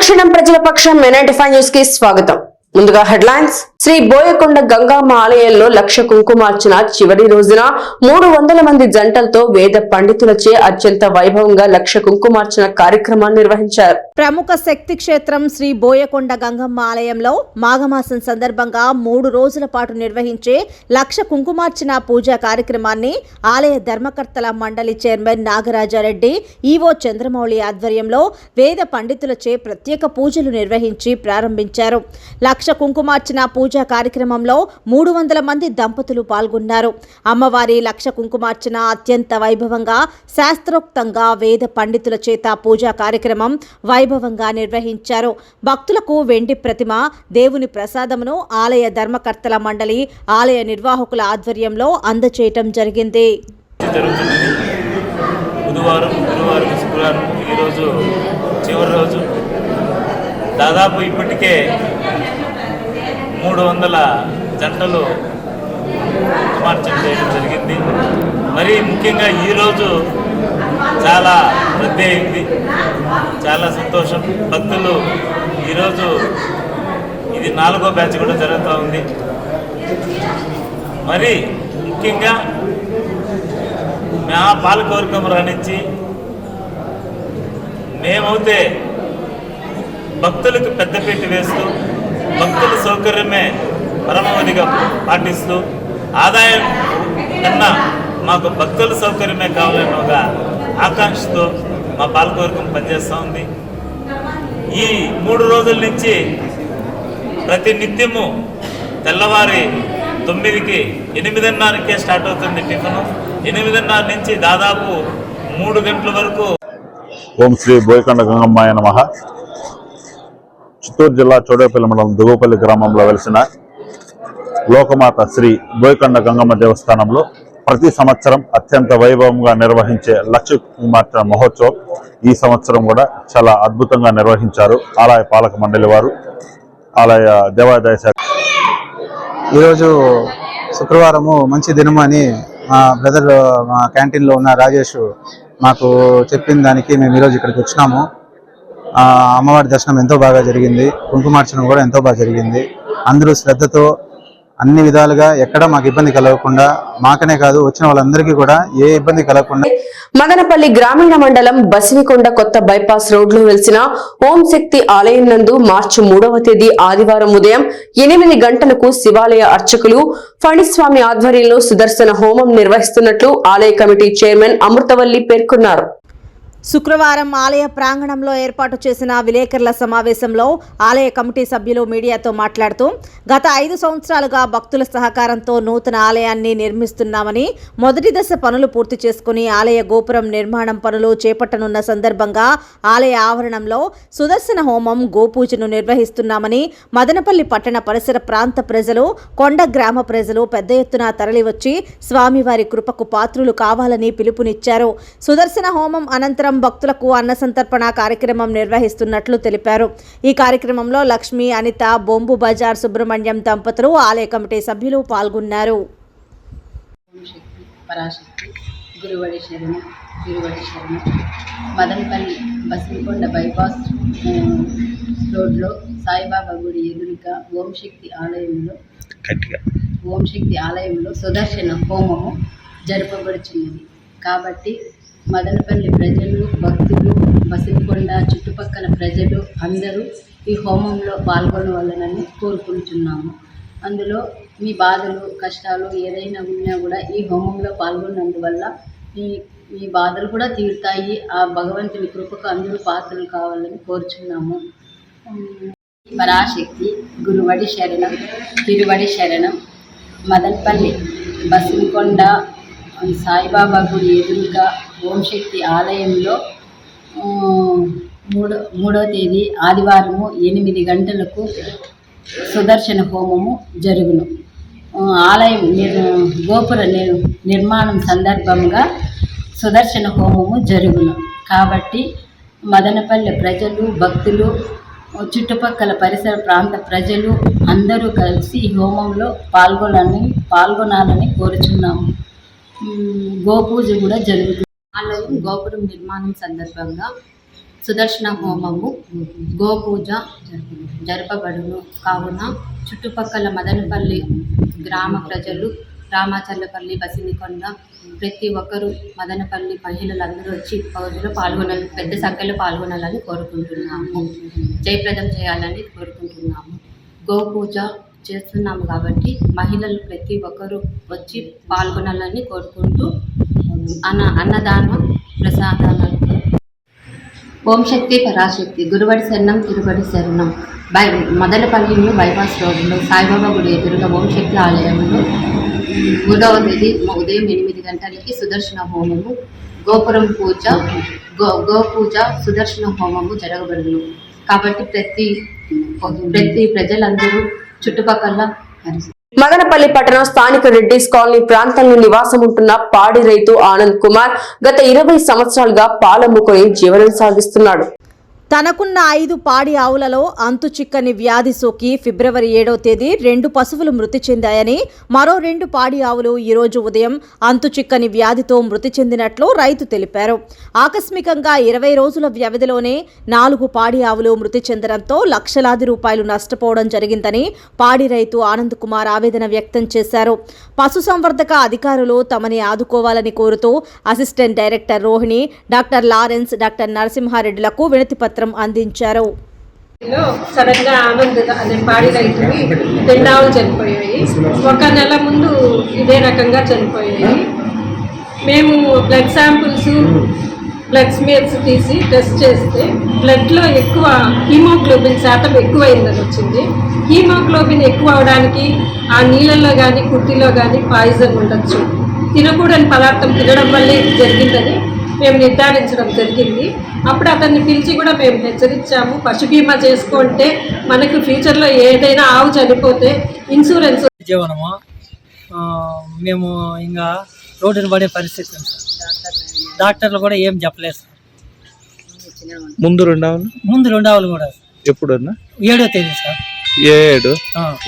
అనుక్షణం ప్రజల పక్షం M95 news కి స్వాగతం. ముందుగా హెడ్లైన్స్. శ్రీ బోయకొండ గంగమ్మ ఆలయంలో లక్ష కుంకుమార్చన చివరి రోజున 300 మంది జంటలతో వేద పండితులచే అత్యంత వైభవంగా లక్ష కుంకుమార్చన కార్యక్రమాన్ని నిర్వహించారు. ప్రముఖ శక్తి క్షేత్రం శ్రీ బోయకొండ గంగమ్మ ఆలయంలో మాఘమాసం సందర్భంగా 3 రోజుల పాటు నిర్వహించే లక్ష కుంకుమార్చన పూజా కార్యక్రమాన్ని ఆలయ ధర్మకర్తల మండలి చైర్మన్ నాగరాజారెడ్డి, ఈవో చంద్రమౌళి ఆధ్వర్యంలో వేద పండితులచే ప్రత్యేక పూజలు నిర్వహించి ప్రారంభించారు. లక్ష కుంకుమార్చన పూజా కార్యక్రమంలో 300 మంది దంపతులు పాల్గొన్నారు. అమ్మవారి లక్ష కుంకుమార్చన అత్యంత వైభవంగా శాస్త్రోక్తంగా వేద పండితుల చేత పూజా కార్యక్రమం వైభవంగా నిర్వహించారు. భక్తులకు వెండి ప్రతిమ, దేవుని ప్రసాదమును ఆలయ ధర్మకర్తల మండలి, ఆలయ నిర్వాహకుల ఆధ్వర్యంలో అందజేయటం జరిగింది. బుధవారం, గురువారం, శుక్రవారం ఈరోజు చివరి రోజు. దాదాపు ఇప్పటికే 300 జంటలు కుంకుమార్చన చేయడం జరిగింది. మరి ముఖ్యంగా ఈరోజు చాలా రద్దీ అయింది, చాలా సంతోషం. భక్తులు ఈరోజు ఇది 4వ బ్యాచ్ కూడా జరుగుతూ ఉంది. మరి ముఖ్యంగా మా పాలకవర్గం రానిచ్చి మేమైతే భక్తులకు పెద్దపీట వేస్తూ భక్తుల సౌకర్యమే పరమావధిగా పాటిస్తూ ఆదాయం కన్నా మాకు భక్తుల సౌకర్యమే కావాలని ఒక ఆకాంక్షతో మా పాలకవర్గం పనిచేస్తూ ఉంది. ఈ 3 రోజుల నుంచి ప్రతి నిత్యము తెల్లవారి 9కి 8:30కే స్టార్ట్ అవుతుంది టిఫిను. 8:30 నుంచి దాదాపు 3 గంటల వరకు. ఓం శ్రీ బోయకొండ గంగమ్మాయ నమః. చిత్తూరు జిల్లా చోడేపల్లి మండలం దుగుపల్లి గ్రామంలో వెలిసిన లోకమాత శ్రీ బోయకొండ గంగమ్మ దేవస్థానంలో ప్రతి సంవత్సరం అత్యంత వైభవంగా నిర్వహించే లక్ష కుంకుమార్చన మహోత్సవం ఈ సంవత్సరం కూడా చాలా అద్భుతంగా నిర్వహించారు ఆలయ పాలక మండలి వారు, ఆలయ దేవాదాయ శాఖ. ఈరోజు శుక్రవారము మంచి దినమని మా బ్రదర్ మా క్యాంటీన్లో ఉన్న రాజేష్ మాకు చెప్పిన దానికి మేము ఈరోజు ఇక్కడికి వచ్చినాము. అమ్మవారి దర్శనం ఎంతో బాగా జరిగింది, కుంకుమార్చన కూడా ఎంతో బాగా జరిగింది. అందరూ శ్రద్ధతో అన్ని విధాలుగా ఎక్కడ మాకు ఇబ్బంది కలగకుండా, మాకనే కాదు వచ్చిన వాళ్ళందరికీ కూడా ఏ ఇబ్బంది కలగకుండా. మదనపల్లి గ్రామీణ మండలం బసినికొండ కొత్త బైపాస్ రోడ్ లో వెలిసిన ఓం శక్తి ఆలయం నందు మార్చి 3వ తేదీ ఆదివారం ఉదయం 8 గంటలకు శివాలయ అర్చకులు ఫణిస్వామి ఆధ్వర్యంలో సుదర్శన హోమం నిర్వహిస్తున్నట్లు ఆలయ కమిటీ చైర్మన్ అమృతవల్లి పేర్కొన్నారు. శుక్రవారం ఆలయ ప్రాంగణంలో ఏర్పాటు చేసిన విలేకరుల సమావేశంలో ఆలయ కమిటీ సభ్యులు మీడియాతో మాట్లాడుతూ గత 5 సంవత్సరాలుగా భక్తుల సహకారంతో నూతన ఆలయాన్ని నిర్మిస్తున్నామని, మొదటి దశ పనులు పూర్తి చేసుకుని ఆలయ గోపురం నిర్మాణం పనులు చేపట్టనున్న సందర్భంగా ఆలయ ఆవరణంలో సుదర్శన హోమం, గోపూజను నిర్వహిస్తున్నామని, మదనపల్లి పట్టణ పరిసర ప్రాంత ప్రజలు, కొండ గ్రామ ప్రజలు పెద్ద ఎత్తున తరలివచ్చి స్వామివారి కృపకు పాత్రులు కావాలని పిలుపునిచ్చారు. సుదర్శన హోమం అనంతరం భక్తులకు అన్న సంతర్పణ కార్యక్రమం నిర్వహిస్తున్నట్లు తెలిపారు. ఈ కార్యక్రమంలో లక్ష్మి, అనిత, బొంబు బజార్ సుబ్రహ్మణ్యం దంపతులు, ఆలయ కమిటీ సభ్యులు పాల్గొన్నారు. మదనపల్లి బసినికొండ బైపాస్ రోడ్లో సాయిబాబా గుడి ఎదురుగా ఓం శక్తి ఆలయంలో సుదర్శన హోమము జరపబడుచున్నది. కాబట్టి మదనపల్లి ప్రజలు, భక్తులు, బసినికొండ చుట్టుపక్కల ప్రజలు అందరూ ఈ హోమంలో పాల్గొనవలనని కోరుకుంటున్నాము. అందులో మీ బాధలు, కష్టాలు ఏదైనా ఉన్నా కూడా ఈ హోమంలో పాల్గొన్నందువల్ల మీ బాధలు కూడా తీరుతాయి. ఆ భగవంతుని కృపకు అందరూ పాత్రలు కావాలని కోరుచున్నాము. పరాశక్తి గురువడి శరణం, తిరువడి శరణం. మదనపల్లి బసినికొండ సాయిబాబా గుడి ఎదురుగా ఓం శక్తి ఆలయంలో 3వ తేదీ ఆదివారము 8 గంటలకు సుదర్శన హోమము జరుగును. ఆలయం గోపుర నిర్మాణం సందర్భంగా సుదర్శన హోమము జరుగును. కాబట్టి మదనపల్లి ప్రజలు, భక్తులు, చుట్టుపక్కల పరిసర ప్రాంత ప్రజలు అందరూ కలిసి ఈ హోమంలో పాల్గొనాలని కోరుచున్నాము. గోపూజ కూడా జరుగుతుంది. ఆలయం గోపురం నిర్మాణం సందర్భంగా సుదర్శన హోమము గోపూజ జరపబడును. కావున చుట్టుపక్కల మదనపల్లి గ్రామ ప్రజలు, రామాచర్లపల్లి, బసినికొండ ప్రతి ఒక్కరూ మదనపల్లి మహిళలందరూ వచ్చి పూజలో పాల్గొనాలి, పెద్ద సంఖ్యలో పాల్గొనాలని కోరుకుంటున్నాము. జయప్రదం చేయాలని కోరుకుంటున్నాము. గోపూజ చేస్తున్నాము కాబట్టి మహిళలు ప్రతి ఒక్కరూ వచ్చి పాల్గొనాలని కోరుకుంటూ అన్నదానం ప్రసాదాలను ఓం శక్తి పరాశక్తి గురువడి శరణం తిరువడి శరణం మదనపల్లిలో బైపాస్ రోడ్లో సాయిబాబా గుడి ఎదురుగా ఓం శక్తి ఆలయంలో 3వ తేదీ ఉదయం 8 గంటలకి సుదర్శన హోమము, గోపురం పూజ, గోపూజ, సుదర్శన హోమము జరగబడును. కాబట్టి ప్రతి ప్రజలందరూ చుట్టుపక్కల మదనపల్లి పట్టణం స్థానిక రెడ్డిస్ కాలనీ ప్రాంతంలో నివాసముంటున్న పాడి రైతు ఆనంద్ కుమార్ గత 20 సంవత్సరాలుగా పాలమ్ముకొని జీవనం సాగిస్తున్నాడు. తనకున్న 5 పాడి ఆవులలో అంతు చిక్కని వ్యాధి సోకి ఫిబ్రవరి 7వ తేదీ 2 పశువులు మృతి చెందాయని, మరో 2 పాడి ఆవులు ఈరోజు ఉదయం అంతు చిక్కని వ్యాధితో మృతి చెందినట్లు రైతు తెలిపారు. ఆకస్మికంగా 20 రోజుల వ్యవధిలోనే 4 పాడి ఆవులు మృతి చెందడంతో లక్షలాది రూపాయలు నష్టపోవడం జరిగిందని పాడి రైతు ఆనంద్ కుమార్ ఆవేదన వ్యక్తం చేశారు. పశుసంవర్ధక అధికారులు తమని ఆదుకోవాలని కోరుతూ assistant director Rohini, doctor Lawrence, doctor నరసింహారెడ్డిలకు వినతిపత్రం అందించారు. సడన్ గా ఆనంద్ అనే పాడి రైతుని 2 ఆవులు చనిపోయాయి. 1 నెల ముందు ఇదే రకంగా చనిపోయాయి. మేము బ్లడ్ శాంపుల్స్, బ్లడ్ స్మెల్స్ తీసి టెస్ట్ చేస్తే బ్లడ్లో ఎక్కువ హీమోగ్లోబిన్ శాతం ఎక్కువైందని వచ్చింది. హీమోగ్లోబిన్ ఎక్కువ అవడానికి ఆ నీళ్ళల్లో కానీ కుర్తిలో కానీ పాయిజన్ ఉండొచ్చు. తినకూడని పదార్థం తినడం వల్లే జరిగిందని మేము నిర్ధారించడం జరిగింది. అప్పుడు అతన్ని పిలిచి కూడా మేము హెచ్చరించాము, పశు బీమా చేసుకుంటే మనకు ఫ్యూచర్లో ఏదైనా ఆవు చనిపోతే ఇన్సూరెన్స్ జీవనము మేము ఇంకా రోడ్డును పడే పరిస్థితి ఉంది సార్. డాక్టర్లు కూడా ఏం చెప్పలేదు సార్. ముందు 2 ఆవులు, ముందు 2 ఆవులు కూడా ఎప్పుడు 7వ తేదీ సార్. 7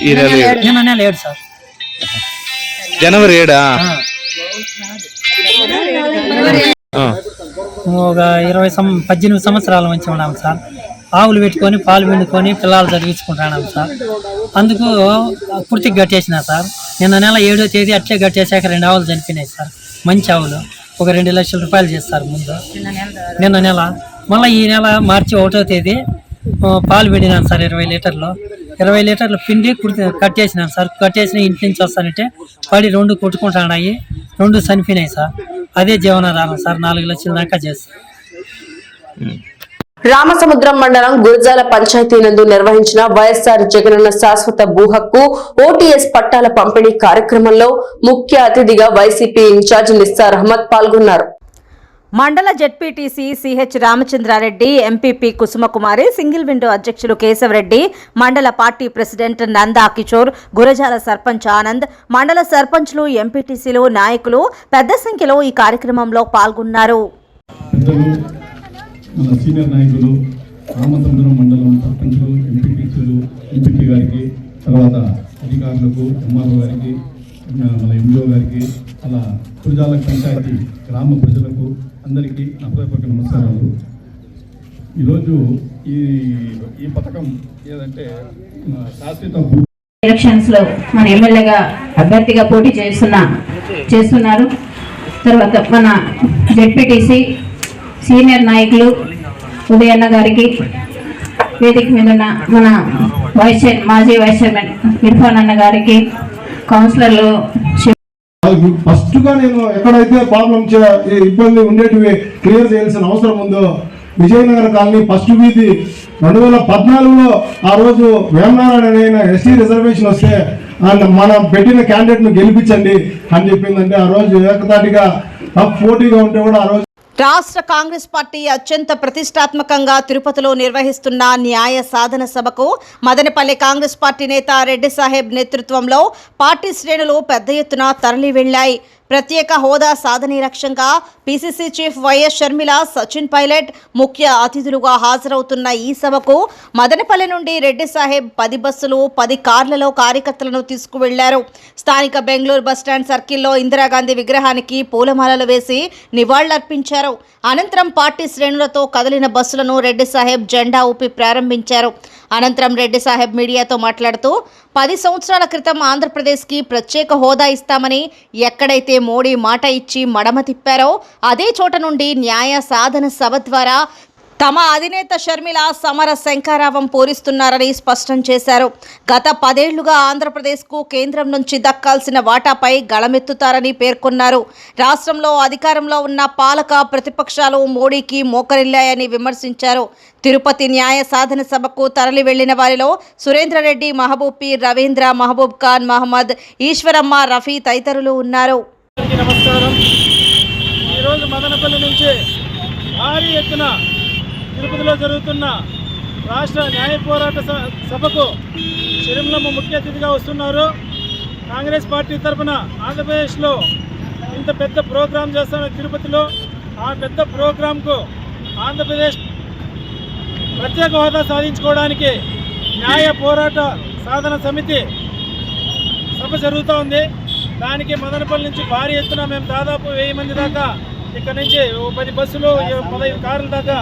ఈ నెల 7 నిన్న నెల 7 సార్. జనవరి 7 ఒక 18 సంవత్సరాల నుంచి ఉన్నాము సార్. ఆవులు పెట్టుకొని పాలు పిండుకొని పిల్లలు చదివించుకుంటున్నాం సార్. అందుకు పూర్తిగా గట్టేసిన సార్. నిన్న నెల 7వ తేదీ అట్లే గట్టేసాక 2 ఆవులు చనిపోయినాయి సార్. మంచి ఆవులు ఒక 2 లక్షల రూపాయలు చేస్తారు ముందు. నిన్న నెల మళ్ళీ ఈ నెల మార్చి 1వ తేదీ పాలు పిండినాను సార్ 20 లీటర్లు. 20 లీటర్లు పిండి కట్టేసినాను సార్. కట్టేసిన ఇంటి నుంచి వస్తానంటే పడి 2 కొట్టుకుంటున్నాయి, 2 చనిపోయినాయి సార్. అదే జీవనాధారం సార్. 4 లక్షల దాకా చేస్తారు. రామసముద్రం మండలం గురజాల పంచాయతీ నందు నిర్వహించిన వైఎస్ఆర్ జగనన్న శాశ్వత భూ హక్కు ఓటీఎస్ పట్టాల పంపిణీ కార్యక్రమంలో ముఖ్య అతిథిగా వైసీపీ ఇన్ఛార్జ్ నిస్సార్ అహ్మద్ పాల్గొన్నారు. మండల ZPTC CH Ramachandra Reddy, MPP Kusumakumari, single window అధ్యక్షులు కేశవరెడ్డి, మండల పార్టీ ప్రెసిడెంట్ నందా కిషోర్, గురజాల సర్పంచ్ ఆనంద్, మండల సర్పంచ్లు, ఎంపీటీసీలు, నాయకులు పెద్ద సంఖ్యలో ఈ కార్యక్రమంలో పాల్గొన్నారు. మన సీనియర్ నాయకులు, రామచంద్రం మండలం సర్పంచులు, ఎంపీటీసీలు, ఎంపీపీ గారికి, తర్వాత అధికారులకు, ఎంఆర్ఓ గారికి, మన ఎండిఓ గారికి, అలా గురజాల పంచాయతీ గ్రామ ప్రజలకు అందరికీ నా హృదయపూర్వక నమస్కారాలు. ఈరోజు ఈ పథకం ఏదంటే శాశ్వత భూ ఎలక్షన్స్ లో మన ఎమ్మెల్యేగా అభ్యర్థిగా పోటీ చేస్తున్నారు. తర్వాత మన జెడ్పీటీసీ సీనియర్ నాయకులు ఉదయన్న గారికి, వేదిక మీద ఉన్న మన మాజీ వైస్ చైర్మన్ ఇర్ఫాన్ అన్న గారికి, కౌన్సిలర్లు, ఫస్ట్ గా నేను ఎక్కడైతే ప్రాబ్లమ్ ఇబ్బంది ఉండేటివి క్లియర్ చేయాల్సిన అవసరం ఉందో విజయనగర కాలనీ ఫస్ట్ వీధి 2014లో ఆ రోజు వేమనారాయణ ఎస్టీ రిజర్వేషన్ వస్తే మనం పెట్టిన క్యాండిడేట్ ను గెలిపించండి అని చెప్పిందంటే ఆ రోజు ఏకతాటిగా పోటీగా ఉంటే కూడా ఆ రోజు రాష్ట్ర కాంగ్రెస్ పార్టీ అత్యంత ప్రతిష్టాత్మకంగా తిరుపతిలో నిర్వహిస్తున్న న్యాయ సాధన సభకు మదనపల్లి కాంగ్రెస్ పార్టీ నేత రెడ్డి సాహెబ్ నేతృత్వంలో పార్టీ శ్రేణులు పెద్ద ఎత్తున తరలి వెళ్లాయి. ప్రత్యేక హోదా సాధనే లక్ష్యంగా PCC chief YS Sharmila, Sachin Pilot ముఖ్య అతిథులుగా హాజరవుతున్న ఈ సభకు మదనపల్లి నుండి రెడ్డి సాహెబ్ 10 బస్సులు 10 కార్లలో కార్యకర్తలను తీసుకువెళ్లారు. స్థానిక బెంగళూరు బస్టాండ్ సర్కిల్లో ఇందిరాగాంధీ విగ్రహానికి పూలమాలలు వేసి నివాళులర్పించారు. అనంతరం పార్టీ శ్రేణులతో కదిలిన బస్సులను రెడ్డి సాహెబ్ జెండా ఊపి ప్రారంభించారు. అనంతరం రెడ్డి సాహెబ్ మీడియాతో మాట్లాడుతూ 10 సంవత్సరాల క్రితం ఆంధ్రప్రదేశ్కి ప్రత్యేక హోదా ఇస్తామని ఎక్కడైతే మోడీ మాట ఇచ్చి మడమ తిప్పారో అదే చోట నుండి న్యాయ సాధన సభ ద్వారా తమ అధినేత షర్మిల సమర శంఖారావం పూరిస్తున్నారని స్పష్టం చేశారు. గత 10 ఏళ్లుగా ఆంధ్రప్రదేశ్కు కేంద్రం నుంచి దక్కాల్సిన వాటాపై గళమెత్తుతారని పేర్కొన్నారు. రాష్ట్రంలో అధికారంలో ఉన్న పాలక ప్రతిపక్షాలు మోడీకి మోకరిల్లాయని విమర్శించారు. తిరుపతి న్యాయ సాధన సభకు తరలి వెళ్లిన వారిలో సురేంద్రరెడ్డి, మహబూబ్ పీర్, రవీంద్ర, మహబూబ్ ఖాన్, మహమ్మద్, ఈశ్వరమ్మ, రఫీ తదితరులు ఉన్నారు. నమస్కారం. ఈరోజు మదనపల్లి నుంచి భారీ ఎత్తున తిరుపతిలో జరుగుతున్న రాష్ట్ర న్యాయ పోరాట సభకు షర్మిలమ్మ ముఖ్య అతిథిగా వస్తున్నారు. కాంగ్రెస్ పార్టీ తరఫున ఆంధ్రప్రదేశ్లో ఇంత పెద్ద ప్రోగ్రాం చేస్తున్న తిరుపతిలో ఆ పెద్ద ప్రోగ్రాంకు ఆంధ్రప్రదేశ్ ప్రత్యేక హోదా సాధించుకోవడానికి న్యాయ పోరాట సాధన సమితి సభ జరుగుతూ ఉంది. దానికి మదనపల్లి నుంచి భారీ ఎత్తున మేము దాదాపు 1000 మంది దాకా ఇక్కడ నుంచి 10 బస్సులు 15 కార్ల దాకా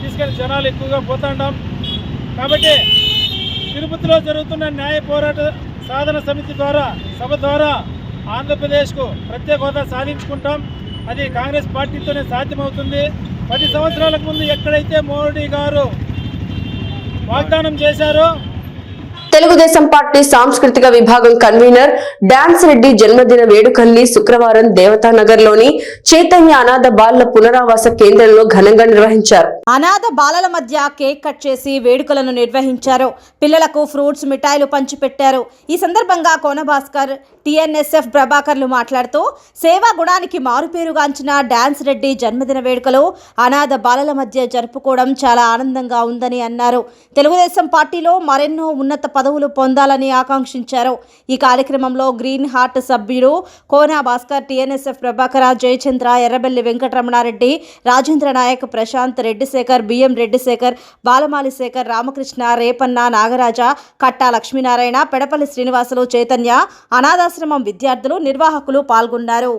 తీసుకెళ్లి జనాలు ఎక్కువగా పోతుంటాం. కాబట్టి తిరుపతిలో జరుగుతున్న న్యాయ పోరాట సాధన సమితి ద్వారా సభ ద్వారా ఆంధ్రప్రదేశ్కు ప్రత్యేక హోదా సాధించుకుంటాం. అది కాంగ్రెస్ పార్టీతోనే సాధ్యమవుతుంది. 10 సంవత్సరాలకు ముందు ఎక్కడైతే మోడీ గారు వాగ్దానం చేశారో తెలుగుదేశం పార్టీ సాంస్కృతిక విభాగం కన్వీనర్ డాన్స్ రెడ్డి జన్మదిన వేడుకల్ని శుక్రవారం దేవతానగర్లోని చైతన్య అనాథ బాలల పునరావాస కేంద్రంలో ఘనంగా నిర్వహించారు. అనాథ బాలల మధ్య కేక్ కట్ చేసి వేడుకలను నిర్వహించారు. పిల్లలకు ఫ్రూట్స్, మిఠాయిలు పంచిపెట్టారు. ఈ సందర్భంగా కోన భాస్కర్, టీఎన్ఎస్ఎఫ్ ప్రభాకర్లు మాట్లాడుతూ సేవా గుణానికి మారుపేరుగాంచిన డాన్స్ రెడ్డి జన్మదిన వేడుకలు అనాథ బాలల మధ్య జరుపుకోవడం చాలా ఆనందంగా ఉందని అన్నారు. తెలుగుదేశం పార్టీలో మరెన్నో ఉన్నత పదవులు పొందాలని ఆకాంక్షించారు. ఈ కార్యక్రమంలో గ్రీన్ హార్ట్ సభ్యుడు కోన భాస్కర్, టీఎన్ఎస్ఎఫ్ ప్రభాకర, జయచంద్ర, ఎర్రబెల్లి వెంకటరమణారెడ్డి, రాజేంద్ర నాయక్, ప్రశాంత్, రెడ్డిశేఖర్, బిఎం రెడ్డిశేఖర్, బాలమాలి శేఖర్, రామకృష్ణ, రేపన్న, నాగరాజ, కట్టా లక్ష్మీనారాయణ, పెడపల్లి శ్రీనివాసులు, చైతన్య, అనాథాశ్రమం విద్యార్థులు, నిర్వాహకులు పాల్గొన్నారు.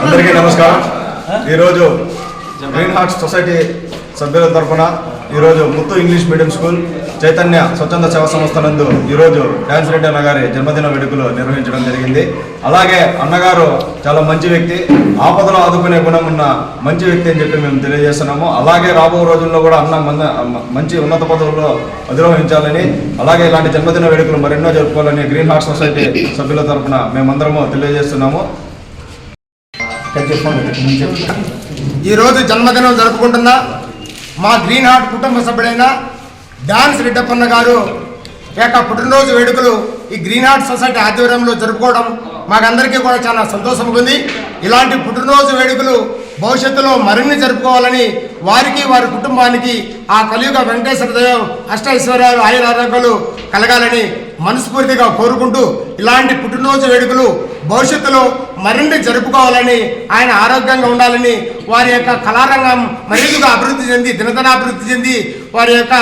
అందరికీ నమస్కారం. ఈరోజు గ్రీన్ హార్ట్స్ సొసైటీ సభ్యుల తరఫున ఈరోజు Muthu English medium school Chaitanya స్వచ్ఛంద సేవా సంస్థ నందు ఈరోజు డాన్స్ రెడ్డి అన్నగారి జన్మదిన వేడుకలు నిర్వహించడం జరిగింది. అలాగే అన్నగారు చాలా మంచి వ్యక్తి, ఆపదలో ఆదుకునే గుణం ఉన్న మంచి వ్యక్తి అని చెప్పి మేము తెలియజేస్తున్నాము. అలాగే రాబో రోజుల్లో కూడా అన్న మంచి ఉన్నత పదవుల్లో అధిరోహించాలని, అలాగే ఇలాంటి జన్మదిన వేడుకలు మరెన్నో జరుపుకోవాలని గ్రీన్ హార్ట్స్ సొసైటీ సభ్యుల తరఫున మేమందరము తెలియజేస్తున్నాము. ఈరోజు జన్మదినం జరుపుకుంటున్న మా గ్రీన్ హార్ట్ కుటుంబ సభ్యుడైన డాన్స్ రెడ్డప్పన్న గారు యొక్క పుట్టినరోజు వేడుకలు ఈ గ్రీన్ హార్ట్ సొసైటీ ఆధ్వర్యంలో జరుపుకోవడం మాకందరికీ కూడా చాలా సంతోషంగా ఉంది. ఇలాంటి పుట్టినరోజు వేడుకలు భవిష్యత్తులో మరిన్ని జరుపుకోవాలని, వారికి వారి కుటుంబానికి ఆ కలియుగ వెంకటేశ్వర దేవం అష్టైశ్వర్యాలు ఆయురారోగ్యాలు కలగాలని మనస్ఫూర్తిగా కోరుకుంటూ ఇలాంటి పుట్టినరోజు వేడుకలు భవిష్యత్తులో మరిన్ని జరుపుకోవాలని, ఆయన ఆరోగ్యంగా ఉండాలని, వారి యొక్క కళారంగం మరింతగా అభివృద్ధి చెంది దినదినాభివృద్ధి చెంది వారి యొక్క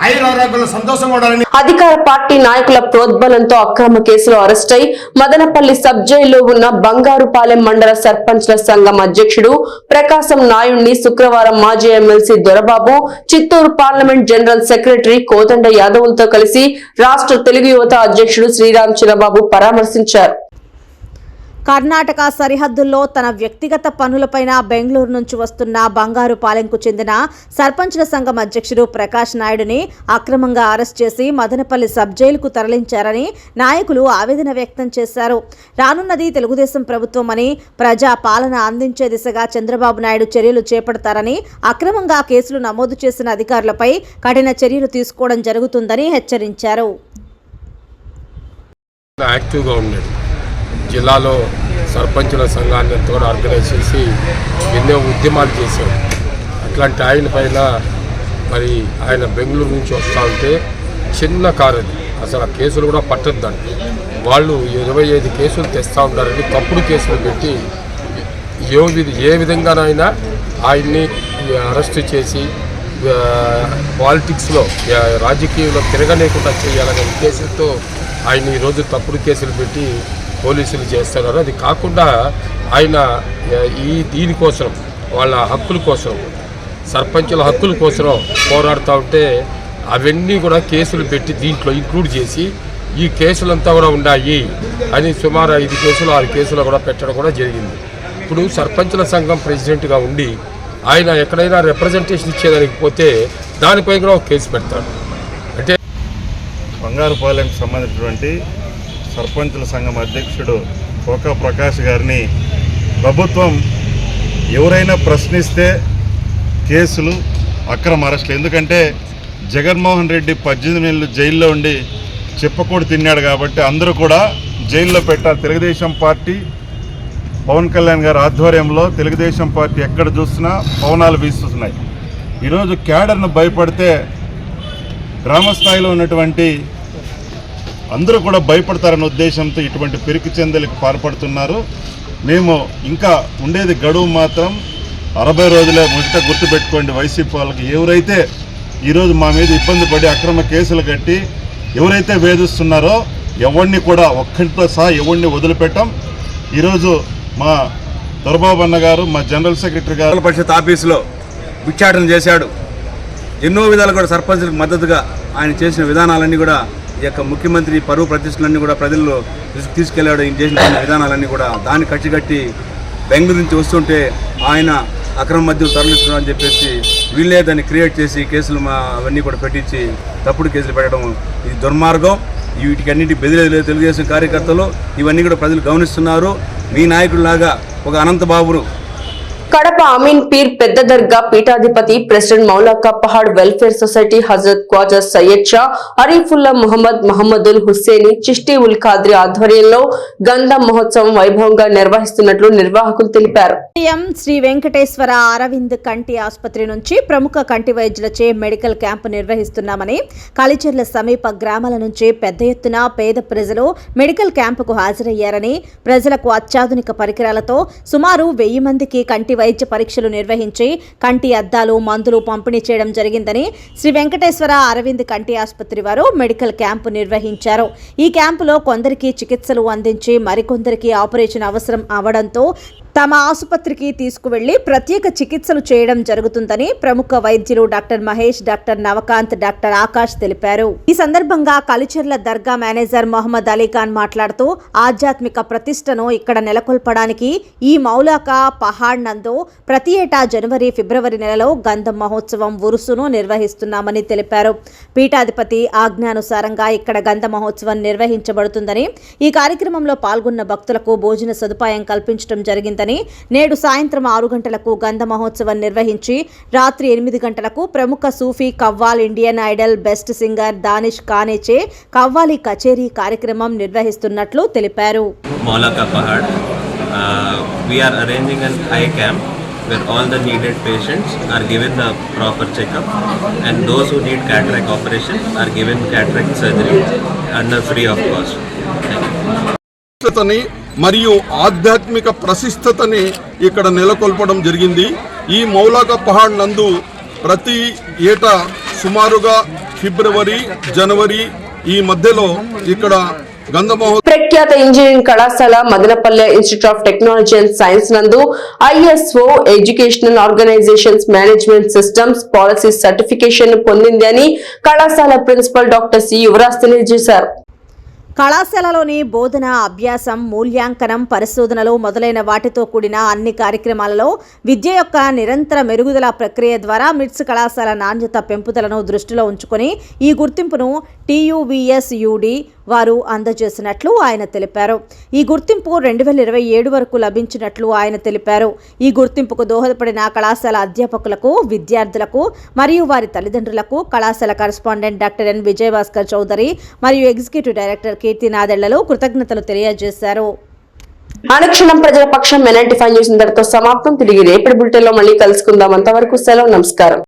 ఆయురారోగ్యాలు సంతోషంగా ఉండాలని. అధికార పార్టీ నాయకుల ప్రోద్బలంతో అక్రమ కేసులో అరెస్టై మదనపల్లి సబ్ జైల్లో ఉన్న బంగారుపాలెం మండల సర్పంచ్ల సంఘం అధ్యక్షుడు ప్రకాశం నాయుడిని శుక్రవారం మాజీ MLC Dorababu, Chittoor parliament general secretary Kodanda యాదవ్లతో కలిసి రాష్ట్ర తెలుగు యువత అధ్యక్షుడు శ్రీరామ్ చిన్నబాబు పరామర్శించారు. కర్ణాటక సరిహద్దుల్లో తన వ్యక్తిగత పనులపైన బెంగళూరు నుంచి వస్తున్న బంగారుపాలెంకు చెందిన సర్పంచ్ల సంఘం అధ్యక్షుడు ప్రకాష్ నాయుడుని అక్రమంగా అరెస్ట్ చేసి మదనపల్లి సబ్ జైలుకు తరలించారని నాయకులు ఆవేదన వ్యక్తం చేశారు. రానున్నది తెలుగుదేశం ప్రభుత్వం అని, ప్రజా పాలన అందించే దిశగా చంద్రబాబు నాయుడు చర్యలు చేపడతారని, అక్రమంగా కేసులు నమోదు చేసిన అధికారులపై కఠిన చర్యలు తీసుకోవడం జరుగుతుందని హెచ్చరించారు. జిల్లాలో సర్పంచుల సంఘాన్ని ఎంతో ఆర్గనైజ్ చేసి ఎన్నో ఉద్యమాలు చేశాం. అట్లాంటి ఆయన పైన మరి ఆయన బెంగళూరు నుంచి వస్తూ ఉంటే చిన్న కారు అది, అసలు ఆ కేసులు కూడా పట్టద్దండి. వాళ్ళు 25 కేసులు తెస్తూ ఉంటారని తప్పుడు కేసులు పెట్టి ఏ విధంగానైనా ఆయన్ని అరెస్ట్ చేసి పాలిటిక్స్లో రాజకీయంలో తిరగలేకుండా చేయాలనే ఉద్దేశంతో ఆయన ఈరోజు తప్పుడు కేసులు పెట్టి పోలీసులు చేస్తున్నారు. అది కాకుండా ఆయన దీనికోసం వాళ్ళ హక్కుల కోసం, సర్పంచుల హక్కుల కోసం పోరాడుతూ ఉంటే అవన్నీ కూడా కేసులు పెట్టి దీంట్లో ఇంక్లూడ్ చేసి ఈ కేసులంతా కూడా ఉన్నాయి అని సుమారు 5 కేసులు 6 కేసులు కూడా పెట్టడం కూడా జరిగింది. ఇప్పుడు సర్పంచుల సంఘం ప్రెసిడెంట్గా ఉండి ఆయన ఎక్కడైనా రిప్రజెంటేషన్ ఇచ్చేదానికి పోతే దానిపై కూడా ఒక కేసు పెడతాడు. అంటే బంగారుపాలెంకు సంబంధించినటువంటి సర్పంచుల సంఘం అధ్యక్షుడు కోకా ప్రకాష్ గారిని ప్రభుత్వం ఎవరైనా ప్రశ్నిస్తే కేసులు, అక్రమ అరెస్టులు. ఎందుకంటే జగన్మోహన్ రెడ్డి 18 నెలలు జైల్లో ఉండి చెప్పకూడదు తిన్నాడు కాబట్టి అందరూ కూడా జైల్లో పెట్టాలి. తెలుగుదేశం పార్టీ పవన్ కళ్యాణ్ గారి ఆధ్వర్యంలో తెలుగుదేశం పార్టీ ఎక్కడ చూసినా పవనాలు వీస్తున్నాయి. ఈరోజు క్యాడర్ను భయపడితే గ్రామ స్థాయిలో ఉన్నటువంటి అందరూ కూడా భయపడతారన్న ఉద్దేశంతో ఇటువంటి పెరికి చెందలకు పాల్పడుతున్నారు. మేము ఇంకా ఉండేది గడువు మాత్రం 60 రోజులే. మొదట గుర్తుపెట్టుకోండి, వైసీపీ వాళ్ళకి ఎవరైతే ఈరోజు మా మీద ఇబ్బంది పడి అక్రమ కేసులు కట్టి ఎవరైతే వేధిస్తున్నారో ఎవరిని కూడా ఒక్కటితో సహా ఎవరిని వదిలిపెట్టాం. ఈరోజు మా దొరబాబు అన్న గారు, మా జనరల్ సెక్రటరీ గారు పరిషత్ ఆఫీసులో భిక్షాటన చేశాడు. ఎన్నో విధాలు కూడా సర్పంచులకు మద్దతుగా ఆయన చేసిన విధానాలన్నీ కూడా ఈ యొక్క ముఖ్యమంత్రి పరువు ప్రతిష్టలన్నీ కూడా ప్రజల్లో తీసుకెళ్లాడు. ఈయన చేసిన విధానాలన్నీ కూడా దాన్ని కట్టికట్టి బెంగళూరు నుంచి వస్తుంటే ఆయన అక్రమ మద్యం తరలిస్తున్నాడు అని చెప్పేసి వీళ్ళే దాన్ని క్రియేట్ చేసి కేసులు అవన్నీ కూడా పెట్టించి తప్పుడు కేసులు పెట్టడం ఇది దుర్మార్గం. వీటికి అన్నింటి బెదిలేదు తెలుగుదేశం కార్యకర్తలు. ఇవన్నీ కూడా ప్రజలు గమనిస్తున్నారు. మీ నాయకుడిలాగా ఒక అనంతబాబును కడప అమీన్ పీర్ పెద్ద దర్గా పీఠాధిపతి president Maulaka Pahad welfare society Hazrat Khwaja Syed Shah Arifulla Mohammadul Husseini Chishti ul Khadri ఆధ్వర్యంలో గంధం మహోత్సవం వైభవంగా నిర్వహిస్తున్నట్లు నిర్వాహకులు తెలిపారు. శ్రీ వెంకటేశ్వర అరవింద్ కంటి ఆసుపత్రి నుంచి ప్రముఖ కంటి వైద్యులచే మెడికల్ క్యాంపు నిర్వహిస్తున్నామని, కలిచెర్ల సమీప గ్రామాల నుంచి పెద్ద ఎత్తున పేద ప్రజలు మెడికల్ క్యాంపుకు హాజరయ్యారని, ప్రజలకు అత్యాధునిక పరికరాలతో సుమారు 1000 మందికి కంటి వైద్య పరీక్షలు నిర్వహించి కంటి అద్దాలు, మందులు పంపిణీ చేయడం జరిగిందని శ్రీ వెంకటేశ్వర అరవింద్ కంటి ఆసుపత్రి వారు మెడికల్ క్యాంపు నిర్వహించారు. ఈ క్యాంపులో కొందరికి చికిత్సలు అందించి మరికొందరికి ఆపరేషన్ అవసరం అవడంతో తమ ఆసుపత్రికి తీసుకువెళ్లి ప్రత్యేక చికిత్సలు చేయడం జరుగుతుందని ప్రముఖ వైద్యులు doctor Mahesh, doctor Navakanth, doctor Akash తెలిపారు. ఈ సందర్భంగా కలిచెర్ల దర్గా మేనేజర్ మొహమ్మద్ అలీఖాన్ మాట్లాడుతూ ఆధ్యాత్మిక ప్రతిష్టను ఇక్కడ నెలకొల్పడానికి ఈ మౌలాకా పహాడ్ నందు ప్రతి ఏటా జనవరి, ఫిబ్రవరి నెలలో గంధం మహోత్సవం ఉరుసును నిర్వహిస్తున్నామని తెలిపారు. పీఠాధిపతి ఆజ్ఞానుసారంగా ఇక్కడ గంధ మహోత్సవం నిర్వహించబడుతుందని, ఈ కార్యక్రమంలో పాల్గొన్న భక్తులకు భోజన సదుపాయం కల్పించడం జరిగిందని, నేడు సాయంత్రం 6 గంటలకు గంధ మహోత్సవం నిర్వహించి రాత్రి 8 గంటలకు ప్రముఖ Sufi qawwal, Indian Idol best singer Danish ఖానేచే కవ్వాలి కచేరీ కార్యక్రమం నిర్వహిస్తున్నట్లు తెలిపారు. Maulaka Pahad, we are arranging an eye camp where all the needed patients are given the proper checkup, and those who need cataract operation are given cataract surgery under free of cost. మరియు ఆధ్యాత్మిక ప్రశస్తతని ఇక్కడ నెలకొల్పడం జరిగింది. ఈ మౌలాకా పహాడ్ నందు ప్రతి ఏటా సుమారుగా ఫిబ్రవరి, జనవరి ఈ మధ్యలో ఇక్కడ ప్రఖ్యాత ఇంజనీరింగ్ కళాశాల Madanapalle institute of technology and science నందు ISO educational organisations management systems policy certification పొందింది అని కళాశాల ప్రిన్సిపల్ డాక్టర్ సి యువరాజ్ తెలియజేశారు. కళాశాలలోని బోధన, అభ్యాసం, మూల్యాంకనం, పరిశోధనలు మొదలైన వాటితో కూడిన అన్ని కార్యక్రమాలలో విద్య యొక్క నిరంతర మెరుగుదల ప్రక్రియ ద్వారా మిట్స్ కళాశాల నాణ్యత పెంపుదలను దృష్టిలో ఉంచుకొని ఈ గుర్తింపును TUVSUD వారు అందజేసినట్లు ఆయన తెలిపారు. ఈ గుర్తింపు 2027 వరకు లభించినట్లు ఆయన తెలిపారు. ఈ గుర్తింపుకు దోహదపడిన కళాశాల అధ్యాపకులకు, విద్యార్థులకు మరియు వారి తల్లిదండ్రులకు కళాశాల correspondent doctor N Vijayabhaskar Chowdary మరియు ఎగ్జిక్యూటివ్ డైరెక్టర్ కీర్తి నాదెళ్లలో కృతజ్ఞతలు తెలియజేశారు. అనుక్షణం ప్రజల పక్షం NNT5 న్యూస్ ఇంతటితో సమాప్తం. తిరిగి రేపటి బులెటిన్ లో మళ్ళీ కలుసుకుందాం. అంతవరకు సెలవు, నమస్కారం.